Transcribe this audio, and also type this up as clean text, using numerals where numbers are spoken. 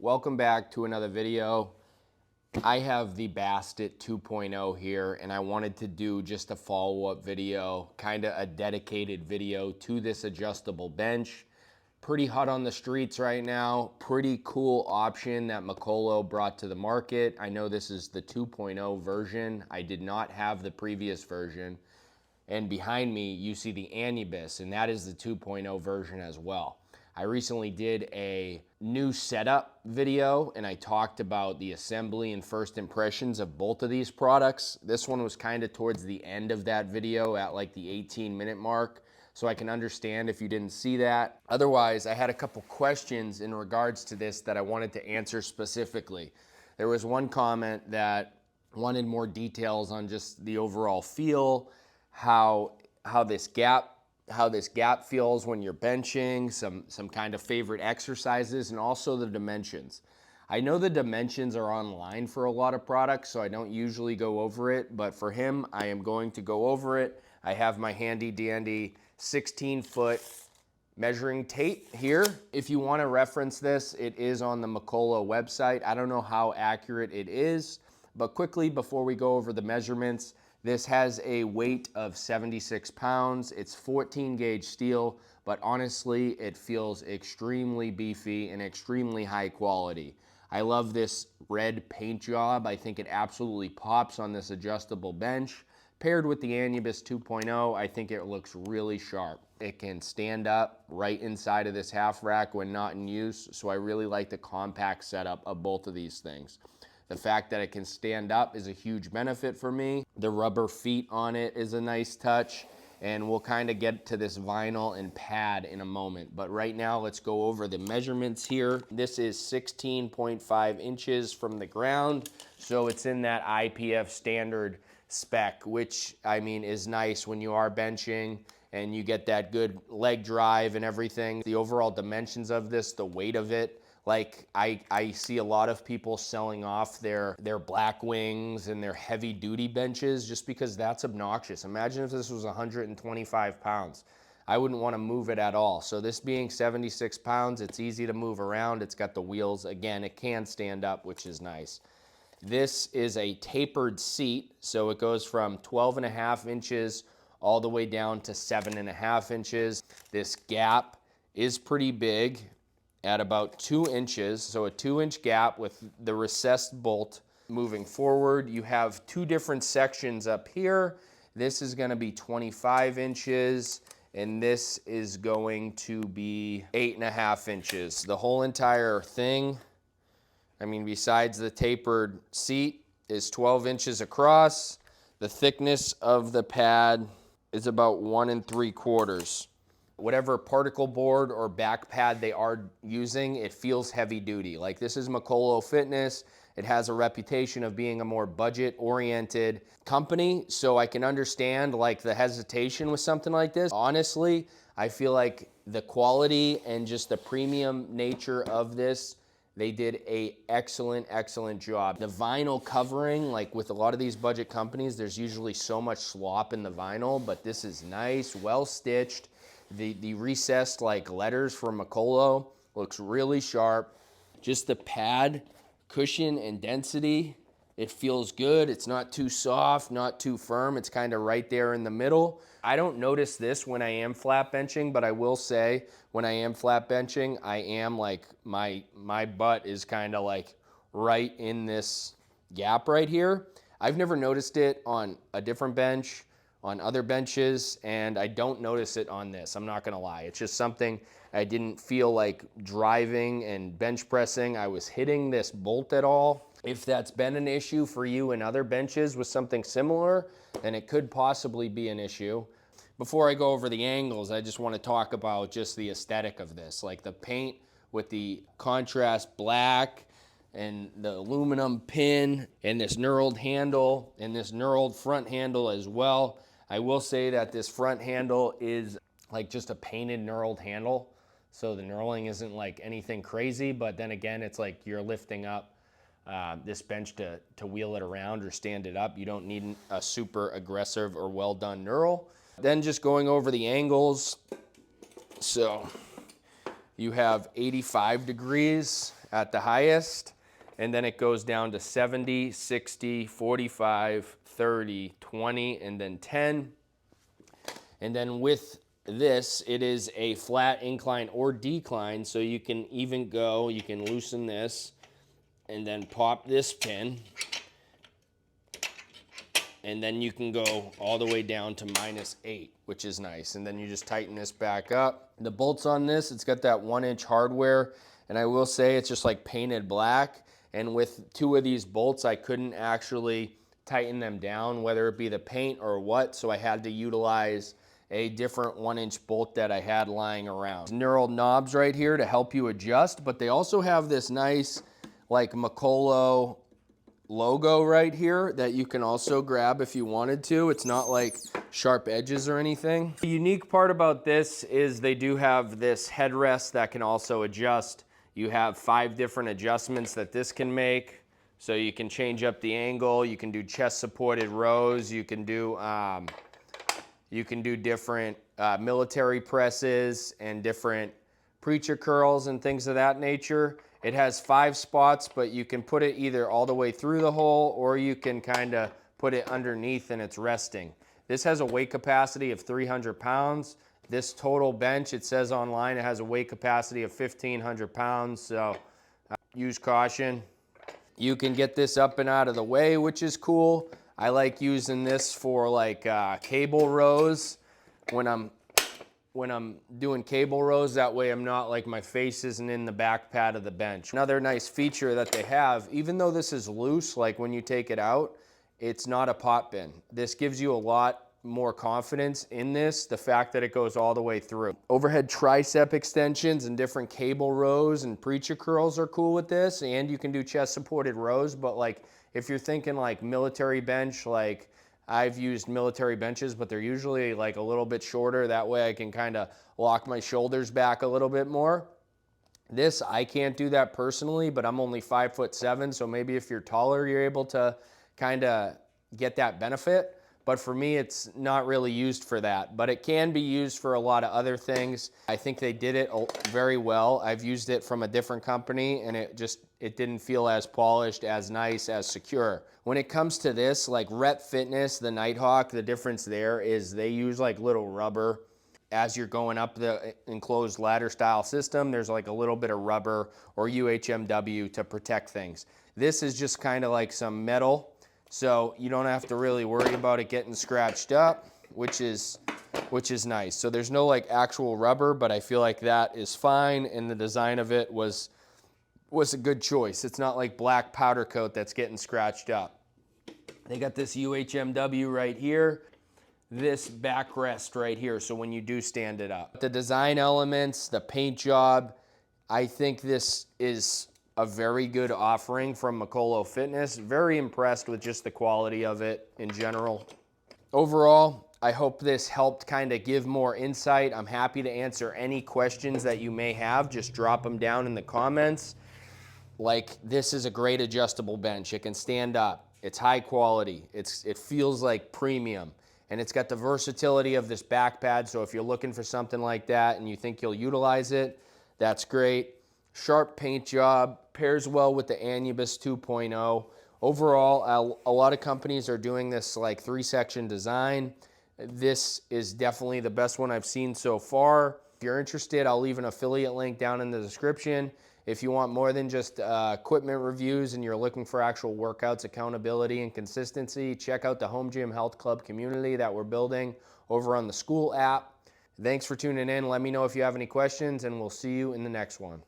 Welcome back to another video. I have the Bastet 2.0 here, and I wanted to do just a follow-up video, kind of a dedicated video to this adjustable bench. Pretty hot on the streets right now. Pretty cool option that Mikolo brought to the market. I know this is the 2.0 version. I did not have the previous version. And behind me, you see the Anubis, and that is the 2.0 version as well. I recently did a new setup video, and I talked about the assembly and first impressions of both of these products. This one was kind of towards the end of that video at like the 18-minute mark, so I can understand if you didn't see that. Otherwise, I had a couple questions in regards to this that I wanted to answer specifically. There was one comment that wanted more details on just the overall feel, how this gap feels when you're benching, some kind of favorite exercises, and also the dimensions. I know the dimensions are online for a lot of products, so I don't usually go over it, but for him, I am going to go over it. I have my handy dandy 16-foot measuring tape here. If you want to reference this, it is on the Mikolo website. I don't know how accurate it is, but quickly before we go over the measurements, this has a weight of 76 pounds. It's 14 gauge steel, but honestly, it feels extremely beefy and extremely high quality. I love this red paint job. I think it absolutely pops on this adjustable bench. Paired with the Anubis 2.0, I think it looks really sharp. It can stand up right inside of this half rack when not in use, so I really like the compact setup of both of these things. The fact that it can stand up is a huge benefit for me. The rubber feet on it is a nice touch, and we'll kind of get to this vinyl and pad in a moment. But right now, let's go over the measurements here. This is 16.5 inches from the ground, so it's in that IPF standard spec, which I mean is nice when you are benching and you get that good leg drive and everything. The overall dimensions of this, the weight of it, like I see a lot of people selling off their black wings and their heavy duty benches just because that's obnoxious. Imagine if this was 125 pounds. I wouldn't want to move it at all. So this being 76 pounds, it's easy to move around. It's got the wheels. Again, it can stand up, which is nice. This is a tapered seat, so it goes from 12.5 inches all the way down to 7.5 inches. This gap is pretty big at about 2 inches, so a 2-inch gap with the recessed bolt. Moving forward, you have two different sections up here. This is going to be 25 inches, and this is going to be 8.5 inches. The whole entire thing, I mean, besides the tapered seat, is 12 inches across. The thickness of the pad is about 1 3/4. Whatever particle board or back pad they are using, it feels heavy duty. Like, this is Mikolo Fitness. It has a reputation of being a more budget oriented company. So I can understand like the hesitation with something like this. Honestly, I feel like the quality and just the premium nature of this, they did a excellent job. The vinyl covering, like with a lot of these budget companies, there's usually so much slop in the vinyl, but this is nice, well stitched. The recessed like letters from Mikolo looks really sharp. Just the pad, cushion, and density, it feels good. It's not too soft, not too firm. It's kind of right there in the middle. I don't notice this when I am flat benching, but I will say when I am flat benching, I am like, my butt is kind of like right in this gap right here. I've never noticed it on a different bench, on other benches, and I don't notice it on this. I'm not gonna lie. It's just something I didn't feel like driving and bench pressing. I was hitting this bolt at all. If that's been an issue for you in other benches with something similar, then it could possibly be an issue. Before I go over the angles, I just want to talk about just the aesthetic of this. Like the paint with the contrast black and the aluminum pin and this knurled handle and this knurled front handle as well. I will say that this front handle is like just a painted knurled handle. So the knurling isn't like anything crazy, but then again, it's like you're lifting up this bench to wheel it around or stand it up. You don't need a super aggressive or well done knurl. Then just going over the angles. So you have 85 degrees at the highest, and then it goes down to 70, 60, 45, 30, 20, and then 10. And then with this, it is a flat incline or decline, so you can even go, you can loosen this and then pop this pin, and then you can go all the way down to -8, which is nice. And then you just tighten this back up. The bolts on this, it's got that 1-inch hardware, and I will say it's just like painted black. And with 2 of these bolts, I couldn't actually tighten them down, whether it be the paint or what, so I had to utilize a different 1-inch bolt that I had lying around. Knurled knobs right here to help you adjust, but they also have this nice like Mikolo logo right here that you can also grab if you wanted to. It's not like sharp edges or anything. The unique part about this is they do have this headrest that can also adjust. You have 5 different adjustments that this can make. So you can change up the angle, you can do chest supported rows, you can do different military presses and different preacher curls and things of that nature. It has 5 spots, but you can put it either all the way through the hole or you can kind of put it underneath and it's resting. This has a weight capacity of 300 pounds. This total bench, it says online, it has a weight capacity of 1,500 pounds, so use caution. You can get this up and out of the way, which is cool. I like using this for like cable rows when I'm doing cable rows. That way I'm not like my face isn't in the back pad of the bench. Another nice feature that they have, even though this is loose, like when you take it out, it's not a pot bin. This gives you a lot more confidence in this, the fact that it goes all the way through. Overhead tricep extensions and different cable rows and preacher curls are cool with this, and you can do chest supported rows, but like if you're thinking like military bench, like I've used military benches, but they're usually like a little bit shorter. That way I can kind of lock my shoulders back a little bit more. This, I can't do that personally, but I'm only 5'7", so maybe if you're taller, you're able to kind of get that benefit. But for me, it's not really used for that, but it can be used for a lot of other things. I think they did it very well. I've used it from a different company and it didn't feel as polished, as nice, as secure. When it comes to this, like Rep Fitness, the Nighthawk, the difference there is they use like little rubber. As you're going up the enclosed ladder style system, there's like a little bit of rubber or UHMW to protect things. This is just kind of like some metal, so you don't have to really worry about it getting scratched up, which is nice. So there's no like actual rubber, but I feel like that is fine, and the design of it was a good choice. It's not like black powder coat that's getting scratched up. They got this UHMW right here, this backrest right here, so when you do stand it up. The design elements, the paint job, I think this is a very good offering from Mikolo Fitness. Very impressed with just the quality of it in general. Overall, I hope this helped kind of give more insight. I'm happy to answer any questions that you may have. Just drop them down in the comments. Like, this is a great adjustable bench. It can stand up. It's high quality. It feels like premium. And it's got the versatility of this back pad, so if you're looking for something like that and you think you'll utilize it, that's great. Sharp paint job, pairs well with the Anubis 2.0. Overall, a lot of companies are doing this like 3-section design. This is definitely the best one I've seen so far. If you're interested, I'll leave an affiliate link down in the description. If you want more than just equipment reviews and you're looking for actual workouts, accountability, and consistency, check out the Home Gym Health Club community that we're building over on the school app. Thanks for tuning in. Let me know if you have any questions, and we'll see you in the next one.